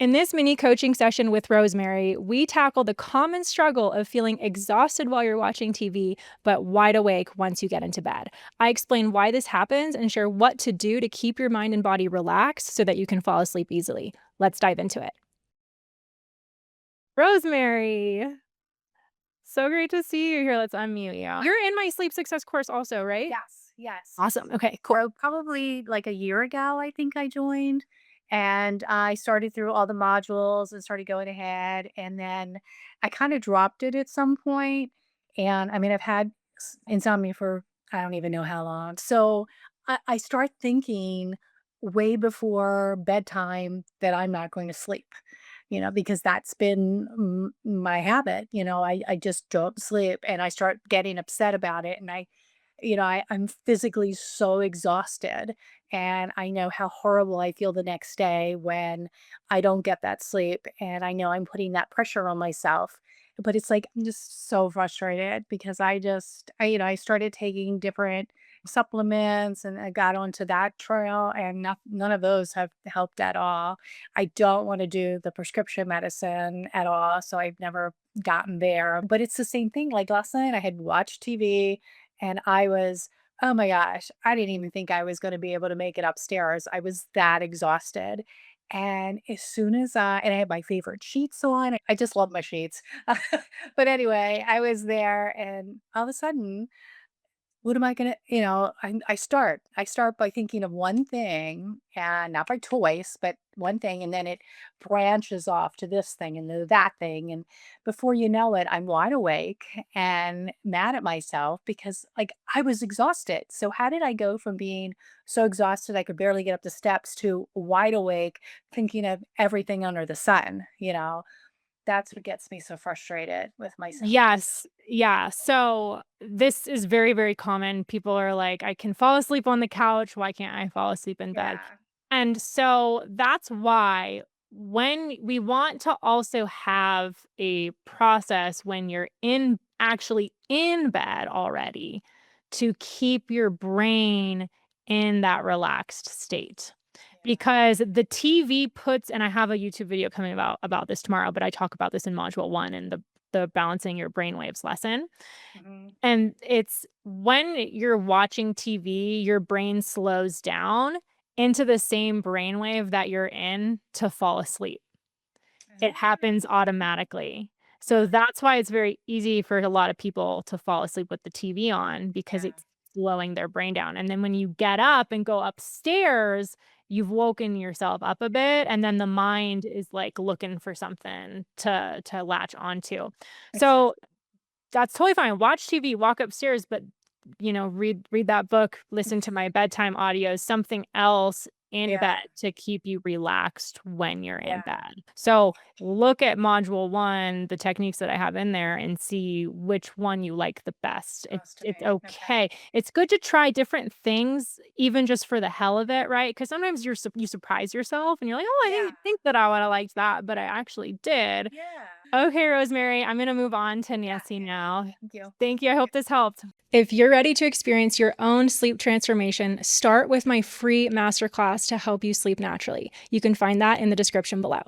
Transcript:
In this mini coaching session with Rosemary, we tackle the common struggle of feeling exhausted while you're watching TV, but wide awake once you get into bed. I explain why this happens and share what to do to keep your mind and body relaxed so that you can fall asleep easily. Let's dive into it. Rosemary, so great to see you here. Let's unmute you. You're in my sleep success course also, right? Yes, yes. Awesome. Okay, cool. So probably like a year ago, I think I joined, and I started through all the modules and started going ahead. And then I kind of dropped it at some point. And I mean, I've had insomnia for I don't even know how long. So I start thinking way before bedtime that I'm not going to sleep, because that's been my habit. I just don't sleep and I start getting upset about it. And I'm physically so exhausted, and I know how horrible I feel the next day when I don't get that sleep, and I know I'm putting that pressure on myself. But it's like I'm just so frustrated because I started taking different supplements and I got onto that trail, and none of those have helped at all. I don't want to do the prescription medicine at all, so I've never gotten there. But it's the same thing. Like last night, I had watched TV and oh my gosh, I didn't even think I was going to be able to make it upstairs. I was that exhausted. And as soon as and I had my favorite sheets on, I just love my sheets. But anyway, I was there and all of a sudden what am I gonna I start by thinking of one thing, and not by choice, but one thing, and then it branches off to this thing and to that thing, and before you know it, I'm wide awake and mad at myself because, like, I was exhausted. So how did I go from being so exhausted I could barely get up the steps to wide awake thinking of everything under the sun, you know? That's what gets me so frustrated with myself. Yes. Yeah. So this is very, very common. People are like, I can fall asleep on the couch. Why can't I fall asleep in bed? Yeah. And so that's why when we want to also have a process when you're actually in bed already to keep your brain in that relaxed state. Yeah. Because the TV puts, and I have a YouTube video coming about this tomorrow, but I talk about this in module 1 in the balancing your brainwaves lesson. Mhm. And it's when you're watching TV, your brain slows down into the same brainwave that you're in to fall asleep. It happens automatically. So that's why it's very easy for a lot of people to fall asleep with the TV on because Yeah. it's slowing their brain down. And then when you get up and go upstairs, you've woken yourself up a bit and then the mind is like looking for something to latch onto. So Exactly. that's totally fine. Watch TV, walk upstairs, but read that book, listen to my bedtime audios, something else in Yeah. bed to keep you relaxed when you're in Yeah. bed. So look at module 1, the techniques that I have in there and see which one you like the best. It's Close to it's me. Okay. okay. It's good to try different things even just for the hell of it, right? Because sometimes you surprise yourself and you're like, "Oh, I Yeah. didn't think that I would have liked that, but I actually did." Yeah. Okay, Rosemary, I'm gonna move on to Yeah. Nancy Yeah. now. Thank you. Thank you. I hope this helped. If you're ready to experience your own sleep transformation, start with my free masterclass to help you sleep naturally. You can find that in the description below.